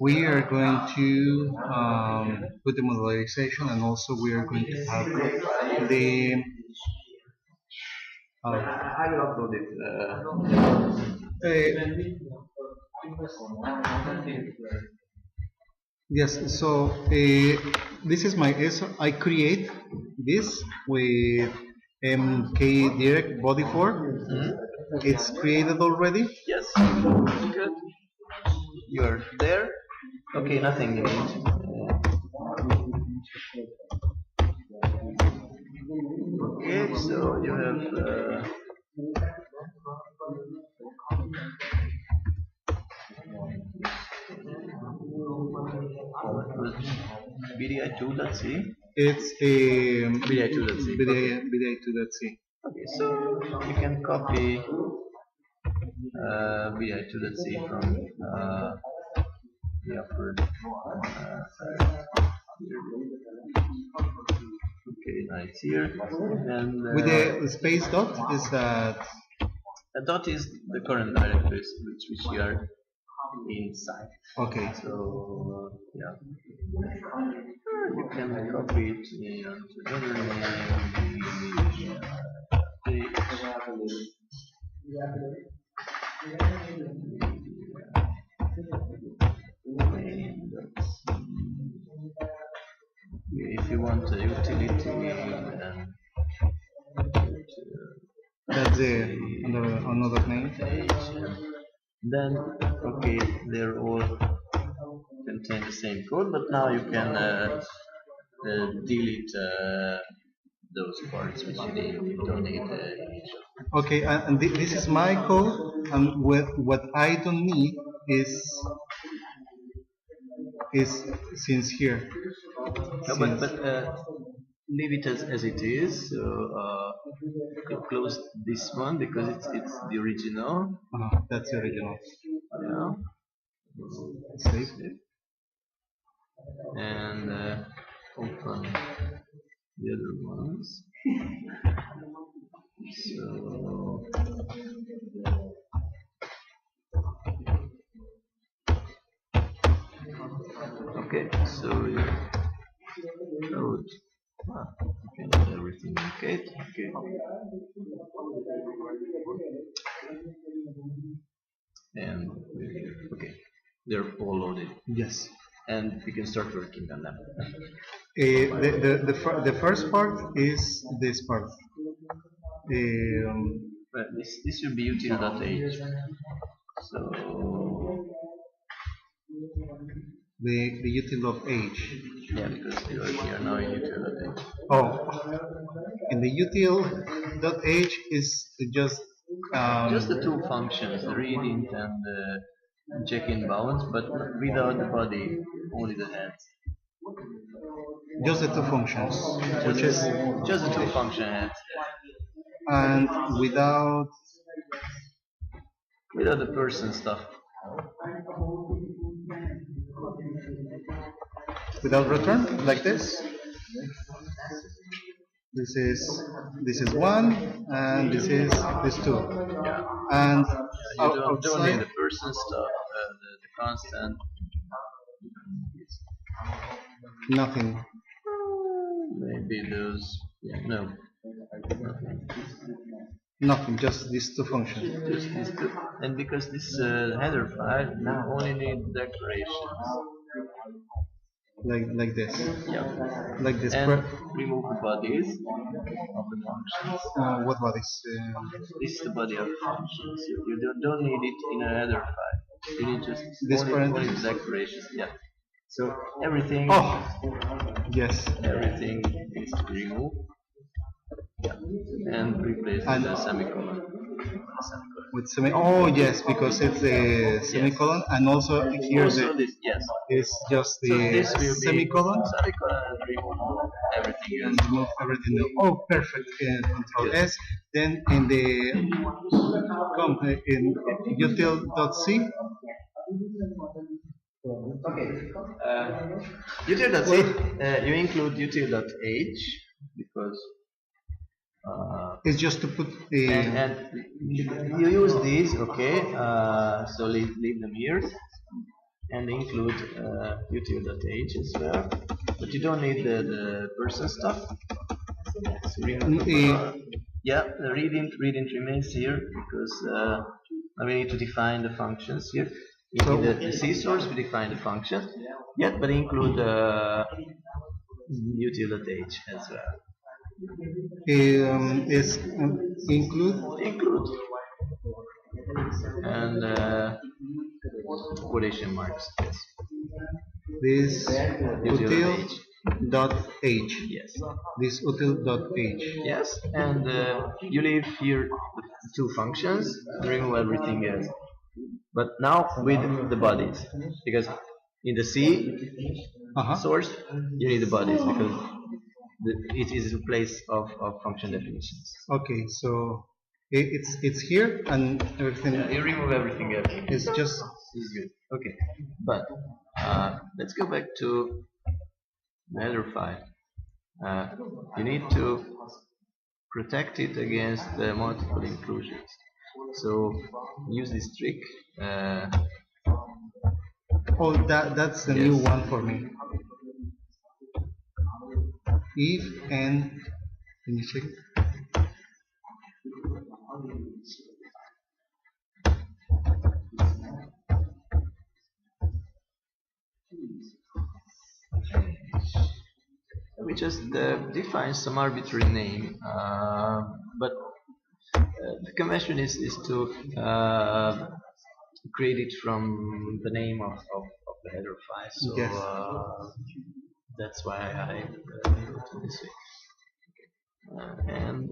we are going to put the modularization, and also we are going to have the I will upload it. yes. So this is my ISO. I create this with MK Direct Body 4. It's created already. Yes. Good. You're there. Okay, nothing you need. Okay, so you have BDI2.c. It's a BDI2.c. BDI2.c. Okay, so you can copy BDI2.c from the upper okay, now it's here. And with the space dot is that a dot is the current directory which you are inside. okay. So yeah, you can copy it to another name. If you want a utility, then that's another name. Then okay, they're all contain the same code, but now you can delete those parts which you don't need. Okay, and this is my code, and what I don't need is since here. No, but leave it as it is. So close this one because it's the original. That's the original. Yeah. Save. And open the other ones. So okay, so you load. Okay, not everything okay. And okay, they're all loaded. Yes. And we can start working on them. The first part is this part. This will be util.h. So the util of h. Yeah, because you are now in util.h. Oh, in the util.h is just the two functions, the reading and the check-in bounds, but without the body, only the heads. Just the two functions, which is just the two function heads, and without the person stuff. Without return, like this. This is one, and this two. Yeah. And you don't need the person stuff, the constant. Nothing. Maybe those. Yeah, no. Nothing. Just these two functions. Just these two. And because this header file now only need declarations. Like this. Yeah. Like this. And remove the bodies of the functions. What bodies? This is the body of functions. You don't need it in a header file. You need just this only declarations. Yeah. So everything. Oh. Yes. Everything is to be removed. Yeah. And replace with a semicolon. With oh yes, because it's the semicolon, and also here also this, yes. It's just the semicolon. Semicolon and remove everything else. And remove everything else. Oh, perfect. Control S. Then in the in util.c. Okay. Util.c. You include util.h because. It's just to put the and you use these, okay? So leave them here, and include util.h as well, but you don't need the person stuff. So yeah, the readint remains here because now we need to define the functions here. In the C source we define the function, yet but include util.h as well. Is include and quotation marks. Yes. This util.h. util.h. Yes. This util.h. Yes, and you leave here the two functions, remove everything else. But now with the bodies, because in the C source you need the bodies because it is in place of function definitions. Okay, so it's here and everything. Yeah, you remove everything else. It's just is good. Okay, but let's go back to the header file. You need to protect it against multiple inclusions. So use this trick. oh, that's the new one for me. If and can you check? We just define some arbitrary name, but the convention is to create it from the name of the header file. So Yes. That's why I wrote it this way. And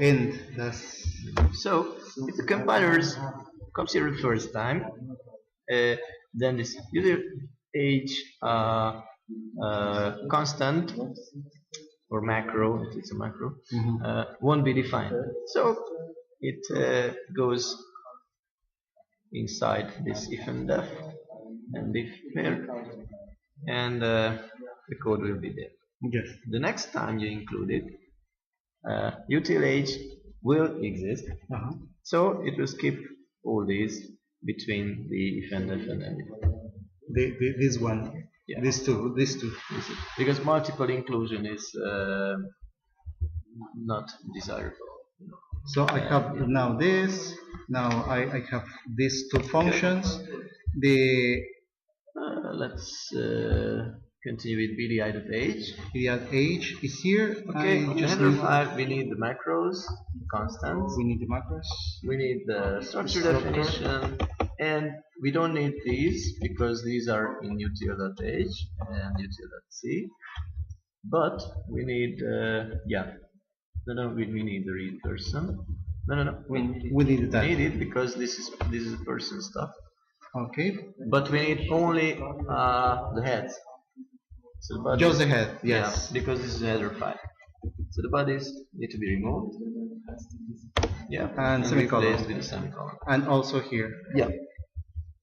and that's so if the compilers comes here the first time, then this user age constant or macro, if it's a macro, won't be defined. So it goes inside this if and def and if here, and the code will be there. yes. The next time you include it, util.h will exist, so it will skip all these between the if and def and if. This one, Yeah. these two, Because multiple inclusion is not desirable. So I have now this. Now I have these two functions. The Let's continue with bdi.h. h is here. Okay, I in just header need, file we need the macros, constants. we need the macros. We need the structure definition, and we don't need these because these are in util.h and util.c. But we need we need the read person. We need that. We need it because this is person stuff. Okay. But we need only the heads. So the bodies, Just the head. Yes. Yeah, because this is a header file. So the bodies need to be removed. Yeah. And semicolon. Replaced with a semicolon. And also here. Yeah.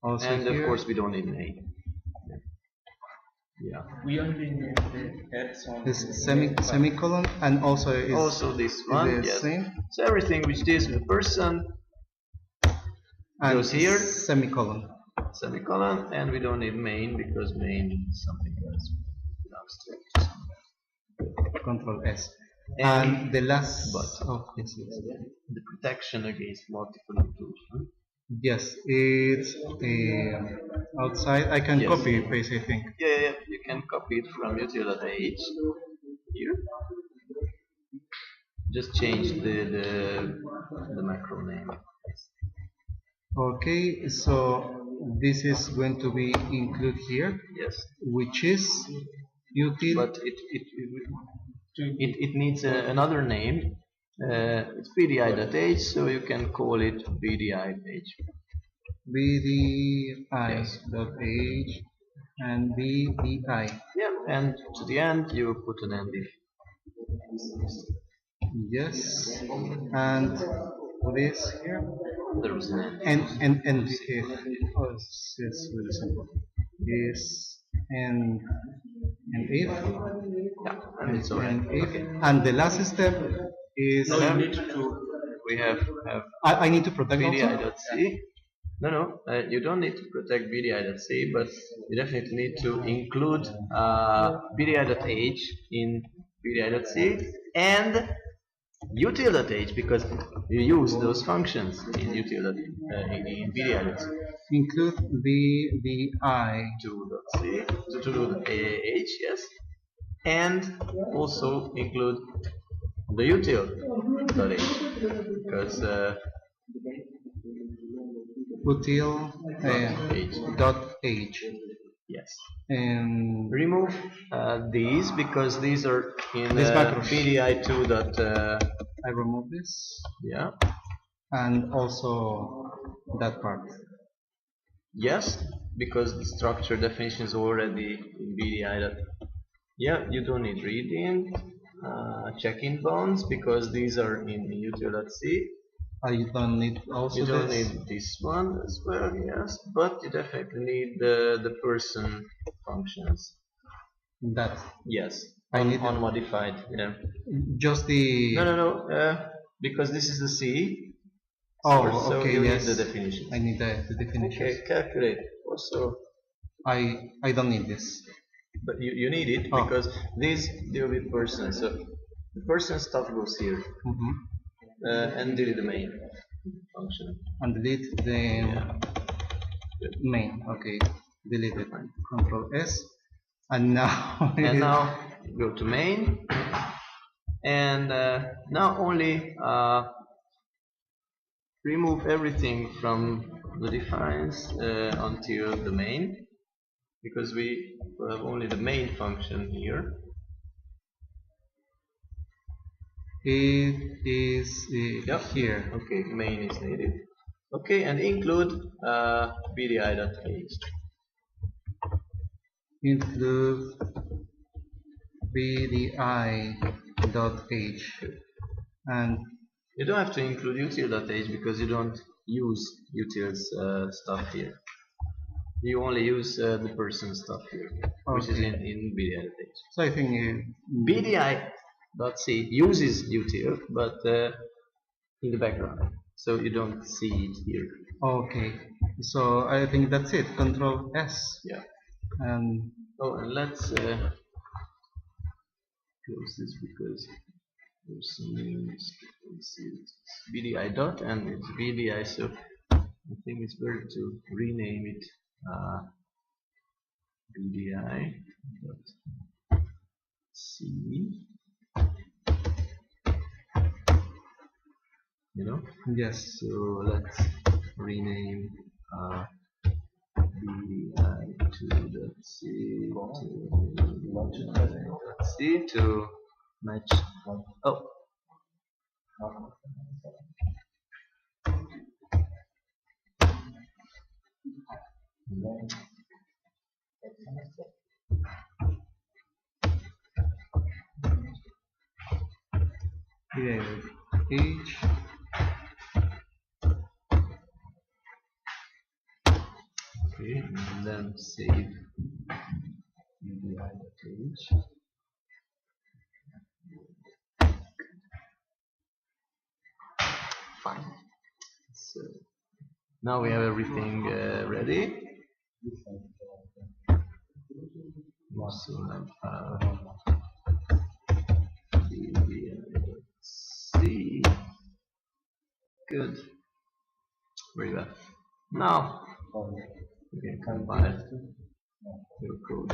Also And here. of course we don't need name. Yeah. We only need the heads on This semicolon and also is Also this one. the Yes. same. So everything which deals with a person And goes here. Semicolon. Semicolon, and we don't need main because main is something else. Belongs to Control S. And And the last. but Oh yes, yes. the protection against multiple inclusion. Yes, it's outside. I can Yes. copy paste. I think. Yeah. You can copy it from util.h here. Just change the macro name. Okay, so this is going to be include here, Yes, which is util. but it needs another name. It's bdi.h, so you can call it bdi.h. bdi.h and bdi. Yeah, and to the end you put an end if. Yes, and this here There was an end. and if. Oh, it's really simple. This and if. Yeah, and it's alright. And if, and the last step is No, you need to we have I need to protect also. bdi.c. No, you don't need to protect bdi.c, but you definitely need to include bdi.h in bdi.c and util.h, because you use those functions in in bdi.c. Include BDI. to.h, yes, and also include the util.h, because util dot h. yes. And Remove these because these are in This macros. bdi2 dot I remove this yeah, and also that part. yes, because the structure definition is already in bdi dot. Yeah, you don't need reading, check-in bonds, because these are in util.c. I don't need also You don't this. need this one as well, yes, but you definitely need the person functions. That. Yes, I need unmodified. Yeah. Just the. No. Because this is the C. Oh, source, so okay. you Yes. need the definition. I need the definition. Okay, calculate. Also, I don't need this. but you need it Oh. because these deal with person. So the person stuff goes here, and delete the main function. And delete the main. Okay, delete it. Control S. And now. And now go to main, and now only remove everything from the defines until the main, because we have only the main function here. It is here. Okay, main is needed. Okay, and include bdi.h. Include bdi.h. And you don't have to include util.h because you don't use util's stuff here. You only use the person stuff here, which is in bdi.h. So I think bdi.c uses util, but in the background, so you don't see it here. Okay, so I think that's it. Control S. Yeah. And and let's close this because there's some discrepancies. BDI dot and it's BDI, so I think it's better to rename it BDI dot C. yes. So let's rename BDI2.c to match. Oh. H. Okay, and then save BDI.h. Fine. So now we have everything ready. Also have BDI.c. Good. Very well. Now we can compile your code.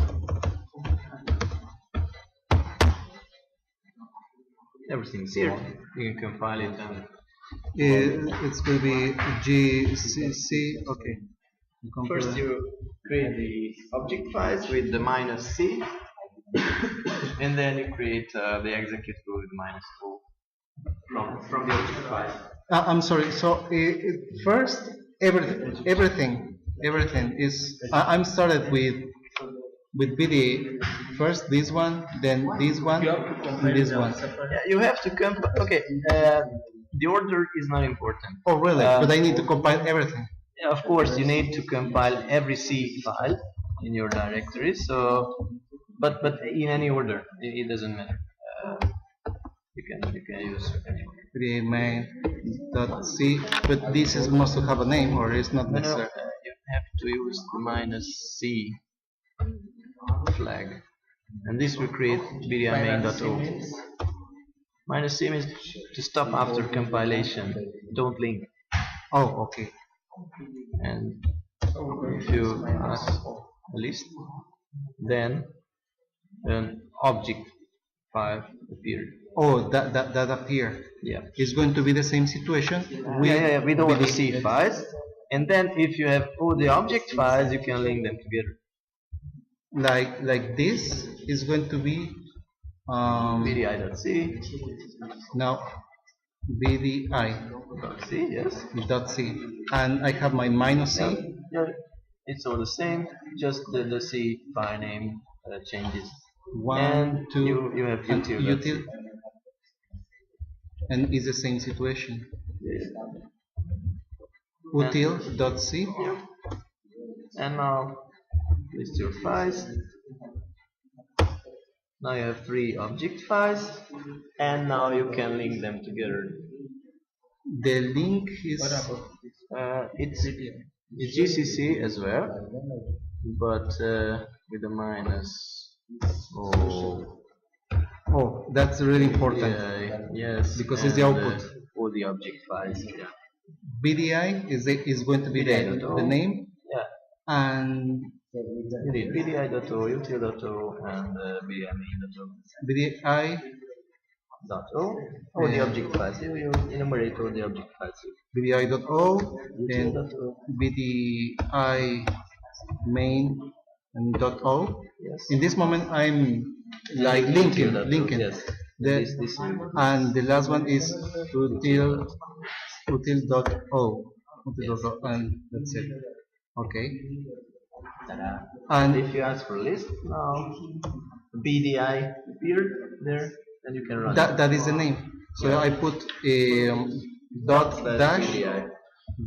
Everything's here. You can compile it and It's going to be GCC. Okay. first you create the object files with the -c, and then you create the executable with -o from the object file. I'm sorry. So first, everything is. I'm started with BDA. First this one, then this one, and this one. Yeah, you have to compile. Okay, the order is not important. Oh really? But I need to compile everything. Yeah, of course, you need to compile every C file in your directory. So, but in any order, it doesn't matter. You can use any order. BDA main, dot C, but this is must to have a name, or it's not No, necessary. you have to use the -c flag, and this will create BDI main.o. -c means to stop after compilation, don't link. Oh, okay. And if you ask a list, then an object 5 appeared. Oh, that appear. Yeah. It's going to be the same situation with We don't want to the- see files, and then if you have all the object files, you can link them together. like this is going to be BDI.c, now BDI .c, yes. dot C, and I have my minus C. Yeah, it's all the same, just the C file name changes. One, And two, you have and util.c. util, and it's the same situation. Util.c. And now list your files. Now you have 3 object files, and now you can link them together. The link is It's GCC as well, but with a minus. oh, that's really important. Yes, Because it's the and, output. All the object files. Yeah. BDI is going to be BDI.o. the name, Yeah. and You need BDI.o, util.o, and BDI main.o. BDI All the object files. You enumerate all the object files. BDI.o and Util.o. BDI main and .o. Yes. In this moment, I'm like linking. Yes. The, This and the last one is util.o, and that's it. Okay. Ta-da. And If you ask for a list, now BDI appeared there, and you can run that is the name. So I put dot dash BDI,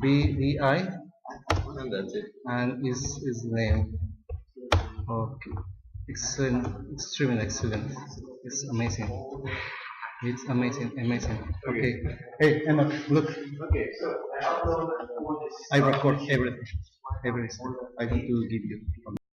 BDI, and that's it. and is the name. Okay. Excellent, extremely excellent. It's amazing. It's amazing, amazing. Okay. Hey, Emma, look. Okay, so I upload I record everything. Everything. I want to give you.